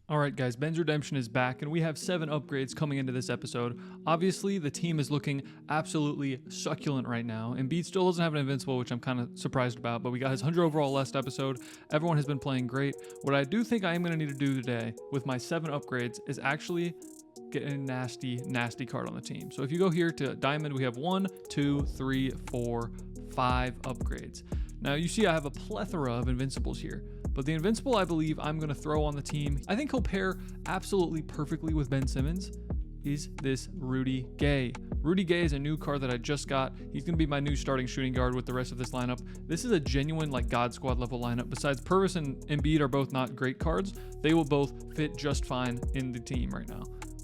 Alright guys, Ben's Redemption is back and we have 7 upgrades coming into this episode. Obviously, the team is looking absolutely succulent right now. Embiid still doesn't have an invincible, which I'm kind of surprised about, but we got his 100 overall last episode. Everyone has been playing great. What I do think I am going to need to do today with my 7 upgrades is actually get a nasty card on the team. So if you go here to Diamond, we have 1, 2, 3, 4, 5 upgrades. Now you see I have a plethora of invincibles here. But the invincible I believe I'm going to throw on the team, I think he'll pair absolutely perfectly with Ben Simmons, is this Rudy Gay. Rudy Gay is a new card that I just got. He's going to be my new starting shooting guard with the rest of this lineup. This is a genuine like God Squad level lineup. Besides Purvis and Embiid are both not great cards, they will both fit just fine in the team right now.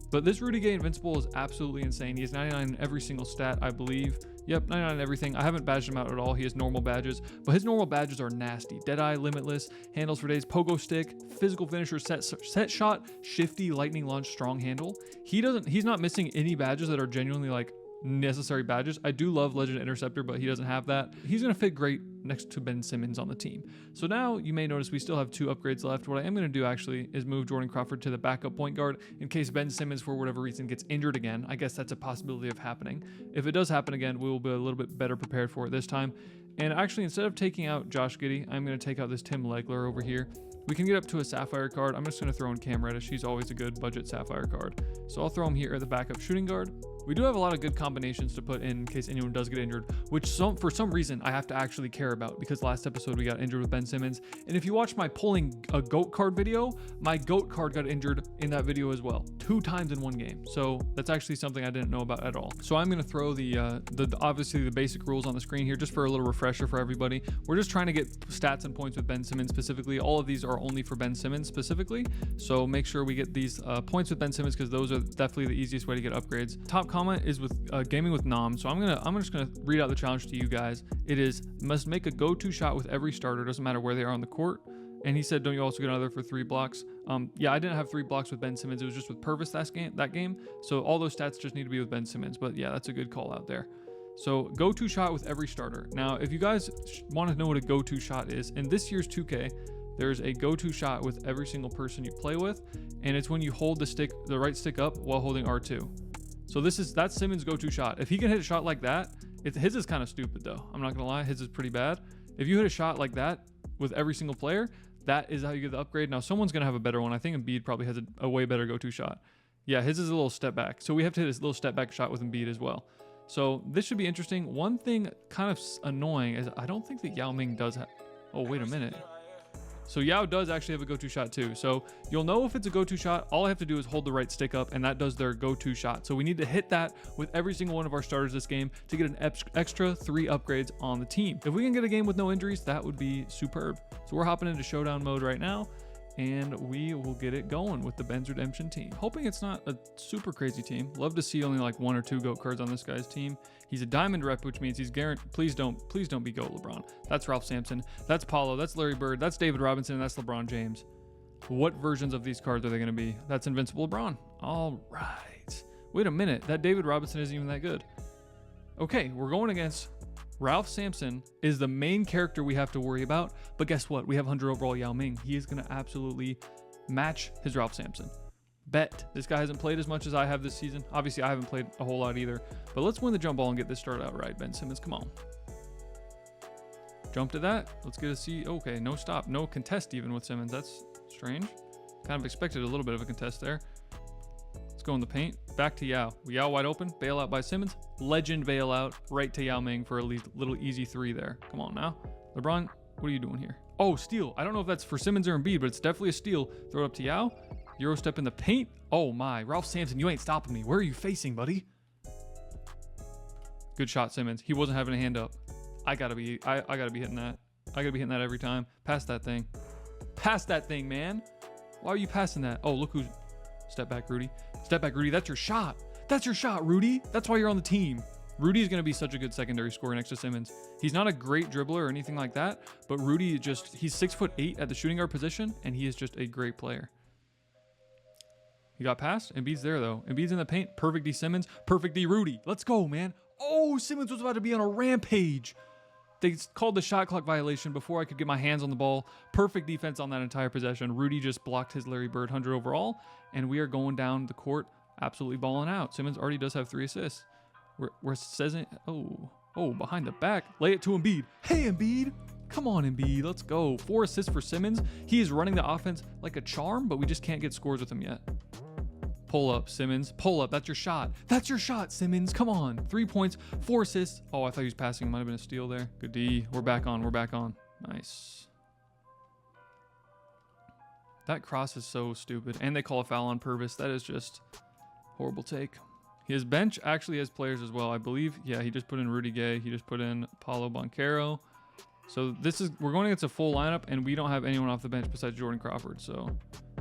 But this Rudy Gay invincible is absolutely insane. He has 99 in every single stat, I believe. Yep, 99 in everything. I haven't badged him out at all. He has normal badges, but his normal badges are nasty. Deadeye, Limitless, Handles for Days, Pogo Stick, Physical Finisher, Set Shot, Shifty, Lightning Launch, Strong Handle. He's not missing any badges that are genuinely like necessary badges. I do love Legend Interceptor, but he doesn't have that. He's going to fit great next to Ben Simmons on the team. So now you may notice we still have 2 upgrades left. What I am going to do actually is move Jordan Crawford to the backup point guard in case Ben Simmons for whatever reason gets injured again. I guess that's a possibility of happening. If it does happen again, we will be a little bit better prepared for it this time. And actually, instead of taking out Josh Giddey, I'm going to take out this Tim Legler over here. We can get up to a Sapphire card. I'm just going to throw in Cam Reddish. He's always a good budget Sapphire card. So I'll throw him here at the backup shooting guard. We do have a lot of good combinations to put in case anyone does get injured, which for some reason I have to actually care about because last episode we got injured with Ben Simmons. And if you watch my pulling a GOAT card video, my GOAT card got injured in that video as well, 2 times in one game. So that's actually something I didn't know about at all. So I'm going to throw the obviously the basic rules on the screen here just for a little refresher for everybody. We're just trying to get stats and points with Ben Simmons specifically. All of these are only for Ben Simmons specifically. So make sure we get these points with Ben Simmons because those are definitely the easiest way to get upgrades. Top comment is with gaming with Nam. So I'm just gonna read out the challenge to you guys. It is must make a go-to shot with every starter, doesn't matter where they are on the court. And he said, don't you also get another for 3 blocks? Yeah, I didn't have 3 blocks with Ben Simmons. It was just with Purvis that game. So all those stats just need to be with Ben Simmons. But yeah, that's a good call out there. So go-to shot with every starter. Now, if you guys want to know what a go-to shot is, in this year's 2K, there's a go-to shot with every single person you play with, and it's when you hold the right stick up while holding R2. So that's Simmons' go-to shot. If he can hit a shot like that, his is kind of stupid though. I'm not gonna lie, his is pretty bad. If you hit a shot like that with every single player, that is how you get the upgrade. Now someone's gonna have a better one. I think Embiid probably has a way better go-to shot. Yeah, his is a little step back. So we have to hit this little step back shot with Embiid as well. So this should be interesting. One thing kind of annoying is I don't think that Yao Ming does have. Oh, wait a minute. So Yao does actually have a go-to shot too. So you'll know if it's a go-to shot. All I have to do is hold the right stick up and that does their go-to shot. So we need to hit that with every single one of our starters this game to get an extra 3 upgrades on the team. If we can get a game with no injuries, that would be superb. So we're hopping into showdown mode right now and we will get it going with the Ben's Redemption team. Hoping it's not a super crazy team. Love to see only like 1 or 2 GOAT cards on this guy's team. He's a diamond rep, which means he's guaranteed. Please don't be GOAT LeBron. That's Ralph Sampson. That's Paulo. That's Larry Bird. That's David Robinson. And that's LeBron James. What versions of these cards are they going to be? That's Invincible LeBron. All right. Wait a minute. That David Robinson isn't even that good. Okay, we're going against Ralph Sampson is the main character we have to worry about. But guess what? We have 100 overall Yao Ming. He is going to absolutely match his Ralph Sampson. Bet. This guy hasn't played as much as I have this season. Obviously, I haven't played a whole lot either. But let's win the jump ball and get this started out right. Ben Simmons, come on. Jump to that. Let's get a C. Okay, no stop. No contest even with Simmons. That's strange. Kind of expected a little bit of a contest there. Let's go in the paint. Back to Yao. Yao wide open. Bailout by Simmons. Legend bailout right to Yao Ming for a little easy 3 there. Come on now. LeBron, what are you doing here? Oh, steal. I don't know if that's for Simmons or Embiid, but it's definitely a steal. Throw it up to Yao. Euro step in the paint. Oh my. Ralph Sampson, you ain't stopping me. Where are you facing, buddy? Good shot, Simmons. He wasn't having a hand up. I gotta be hitting that. I gotta be hitting that every time. Pass that thing. Pass that thing, man. Why are you passing that? Oh, look who's... Step back, Rudy. Step back, Rudy. That's your shot. That's your shot, Rudy. That's why you're on the team. Rudy is going to be such a good secondary scorer next to Simmons. He's not a great dribbler or anything like that, but Rudy he's 6'8" at the shooting guard position, and he is just a great player. He got past. Embiid's there, though. Embiid's in the paint. Perfect D Simmons. Perfect D Rudy. Let's go, man. Oh, Simmons was about to be on a rampage. They called the shot clock violation before I could get my hands on the ball. Perfect defense on that entire possession. Rudy just blocked his Larry Bird 100 overall, and we are going down the court absolutely balling out. Simmons already does have 3 assists. We're says it. Oh, behind the back. Lay it to Embiid. Hey, Embiid. Come on, Embiid. Let's go. 4 assists for Simmons. He is running the offense like a charm, but we just can't get scores with him yet. Pull up, Simmons. Pull up. That's your shot. That's your shot, Simmons. Come on. 3 points, 4 assists. Oh, I thought he was passing. It might have been a steal there. Good D. We're back on. We're back on. Nice. That cross is so stupid. And they call a foul on Purvis. That is just horrible take. His bench actually has players as well. I believe, yeah, he just put in Rudy Gay. He just put in Paulo Banchero. So we're going against a full lineup, and we don't have anyone off the bench besides Jordan Crawford. So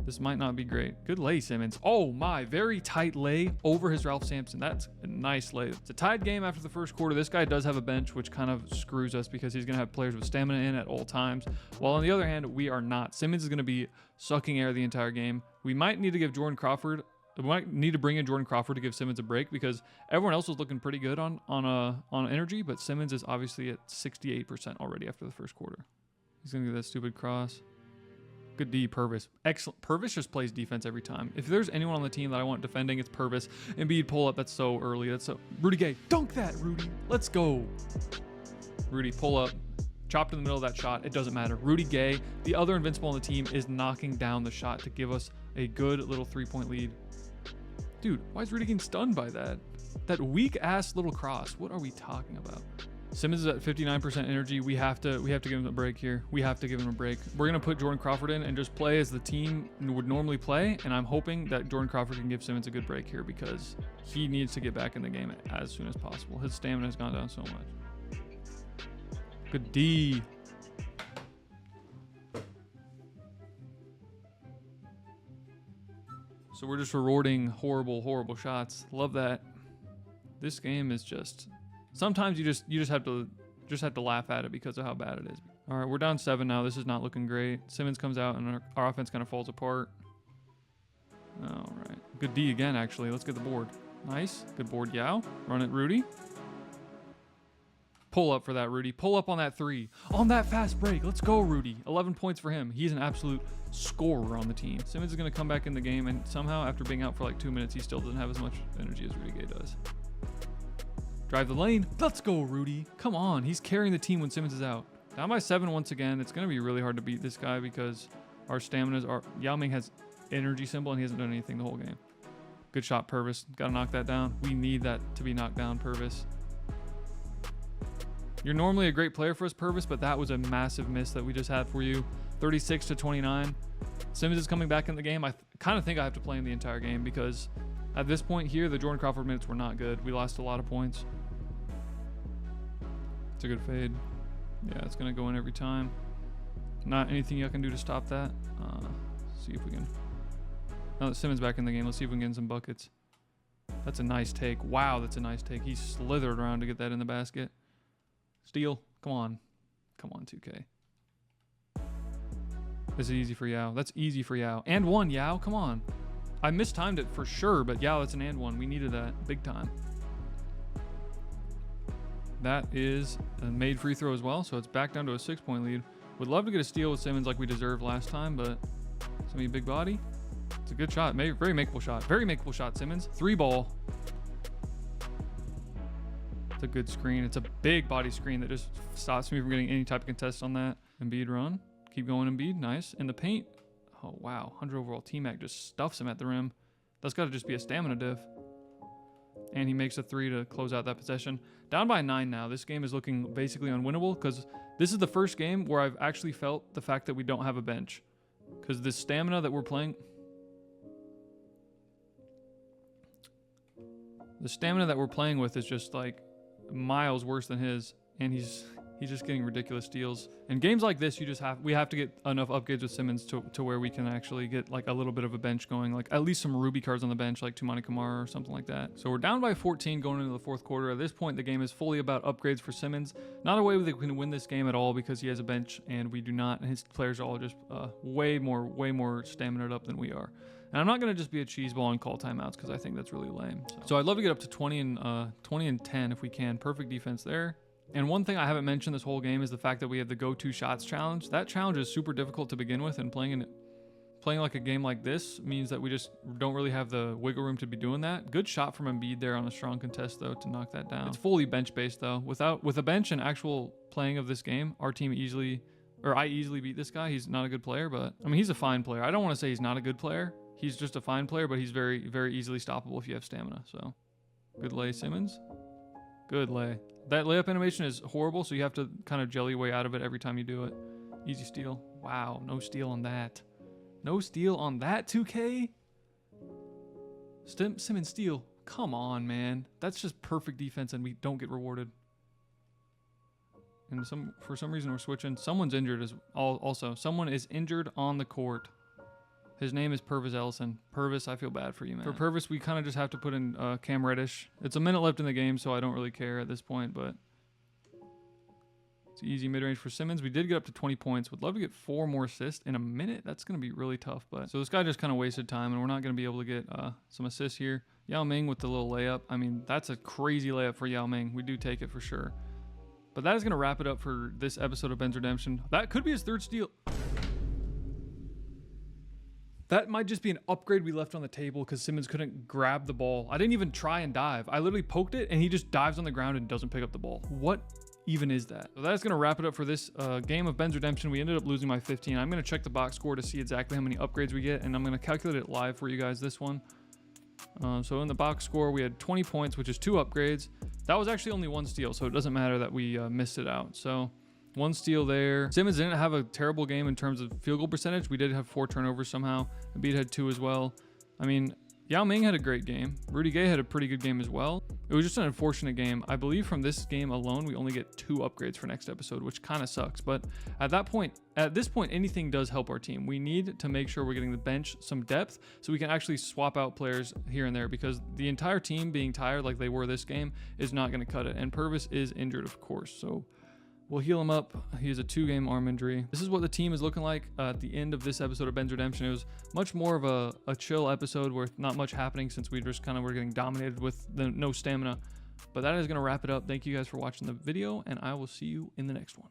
this might not be great. Good lay, Simmons. Oh my, very tight lay over his Ralph Sampson. That's a nice lay. It's a tied game after the first quarter. This guy does have a bench, which kind of screws us because he's going to have players with stamina in at all times. While on the other hand, we are not. Simmons is going to be sucking air the entire game. We might need to give Jordan Crawford We might need to bring in Jordan Crawford to give Simmons a break because everyone else was looking pretty good on energy, but Simmons is obviously at 68% already after the first quarter. He's going to get that stupid cross. Good D, Purvis. Excellent. Purvis just plays defense every time. If there's anyone on the team that I want defending, it's Purvis. Embiid pull up. That's so early. That's so... Rudy Gay. Dunk that, Rudy. Let's go. Rudy, pull up. Chopped in the middle of that shot. It doesn't matter. Rudy Gay, the other invincible on the team, is knocking down the shot to give us a good little 3-point lead. Dude, why is Rudy getting stunned by that? That weak-ass little cross. What are we talking about? Simmons is at 59% energy. We have to give him a break here. We have to give him a break. We're going to put Jordan Crawford in and just play as the team would normally play, and I'm hoping that Jordan Crawford can give Simmons a good break here because he needs to get back in the game as soon as possible. His stamina has gone down so much. Good D. So we're just rewarding horrible, horrible shots. Love that. This game is just... Sometimes you just have to laugh at it because of how bad it is. All right, we're down 7 now. This is not looking great. Simmons comes out and our offense kind of falls apart. All right. Good D again, actually. Let's get the board. Nice. Good board, Yao. Run it, Rudy. Pull up for that, Rudy. Pull up on that 3. On that fast break. Let's go, Rudy. 11 points for him. He's an absolute scorer on the team. Simmons is going to come back in the game, and somehow, after being out for like 2 minutes, he still doesn't have as much energy as Rudy Gay does. Drive the lane. Let's go, Rudy. Come on. He's carrying the team when Simmons is out. Down by 7 once again. It's going to be really hard to beat this guy because our staminas are... Yao Ming has energy symbol, and he hasn't done anything the whole game. Good shot, Purvis. Got to knock that down. We need that to be knocked down, Purvis. You're normally a great player for us, Purvis, but that was a massive miss that we just had for you. 36-29. Simmons is coming back in the game. I kind of think I have to play him the entire game because at this point here, the Jordan Crawford minutes were not good. We lost a lot of points. It's a good fade. Yeah, it's going to go in every time. Not anything you can do to stop that. See if we can... Now that Simmons back in the game, let's see if we can get some buckets. That's a nice take. Wow, that's a nice take. He slithered around to get that in the basket. Steal. Come on. Come on, 2K. This is easy for Yao. That's easy for Yao. And 1, Yao. Come on. I mistimed it for sure, but Yao, that's an and 1. We needed that big time. That is a made free throw as well, so it's back down to a 6-point lead. Would love to get a steal with Simmons like we deserved last time, but it's going to be a big body. It's a good shot. Very makeable shot. Very makeable shot, Simmons. 3 ball. It's a good screen. It's a big body screen that just stops me from getting any type of contest on that. Embiid run. Keep going, Embiid. Nice. In the paint. Oh, wow. 100 overall. T-Mac just stuffs him at the rim. That's got to just be a stamina diff. And he makes a 3 to close out that possession. Down by 9 now. This game is looking basically unwinnable because this is the first game where I've actually felt the fact that we don't have a bench. Because the stamina that we're playing... The stamina that we're playing with is just like miles worse than his, and he's just getting ridiculous steals. In games like this, we have to get enough upgrades with Simmons to where we can actually get like a little bit of a bench going, like at least some Ruby cards on the bench, like Tumani Kamara or something like that. So we're down by 14 going into the fourth quarter. At this point, the game is fully about upgrades for Simmons. Not a way that we can win this game at all because he has a bench and we do not. And his players are all just way more stamina up than we are. And I'm not going to just be a cheese ball and call timeouts because I think that's really lame. So I'd love to get up to 20 and 10 if we can. Perfect defense there. And one thing I haven't mentioned this whole game is the fact that we have the go-to shots challenge. That challenge is super difficult to begin with, and playing like a game like this means that we just don't really have the wiggle room to be doing that. Good shot from Embiid there on a strong contest though to knock that down. It's fully bench based though. With a bench and actual playing of this game, I easily beat this guy. He's not a good player, but I mean, he's a fine player. I don't want to say he's not a good player. He's just a fine player, but he's very, very easily stoppable if you have stamina. So good lay, Simmons. Good lay. That layup animation is horrible, so you have to kind of jelly your way out of it every time you do it. Easy steal. Wow, no steal on that. No steal on that, 2K? Simmons steal. Come on, man. That's just perfect defense, and we don't get rewarded. And for some reason, we're switching. Someone's injured also. Someone is injured on the court. His name is Purvis Ellison. Purvis, I feel bad for you, man. For Purvis, we kind of just have to put in Cam Reddish. It's a minute left in the game, so I don't really care at this point, but it's easy mid-range for Simmons. We did get up to 20 points. Would love to get 4 more assists in a minute. That's going to be really tough, but so this guy just kind of wasted time, and we're not going to be able to get some assists here. Yao Ming with the little layup. I mean, that's a crazy layup for Yao Ming. We do take it for sure. But that is going to wrap it up for this episode of Ben's Redemption. That could be his 3rd steal. That might just be an upgrade we left on the table because Simmons couldn't grab the ball. I didn't even try and dive. I literally poked it and he just dives on the ground and doesn't pick up the ball. What even is that? So that's going to wrap it up for this game of Ben's Redemption. We ended up losing by 15. I'm going to check the box score to see exactly how many upgrades we get, and I'm going to calculate it live for you guys this one. So in the box score, we had 20 points, which is 2 upgrades. That was actually only 1 steal, so it doesn't matter that we missed it out. So 1 steal there. Simmons didn't have a terrible game in terms of field goal percentage. We did have 4 turnovers somehow. Embiid had 2 as well. I mean, Yao Ming had a great game. Rudy Gay had a pretty good game as well. It was just an unfortunate game. I believe from this game alone, we only get 2 upgrades for next episode, which kind of sucks. But at this point, anything does help our team. We need to make sure we're getting the bench some depth so we can actually swap out players here and there, because the entire team being tired like they were this game is not going to cut it. And Purvis is injured, of course. So we'll heal him up. He has a 2-game arm injury. This is what the team is looking like at the end of this episode of Ben's Redemption. It was much more of a chill episode with not much happening since we just kind of were getting dominated with no stamina. But that is going to wrap it up. Thank you guys for watching the video, and I will see you in the next one.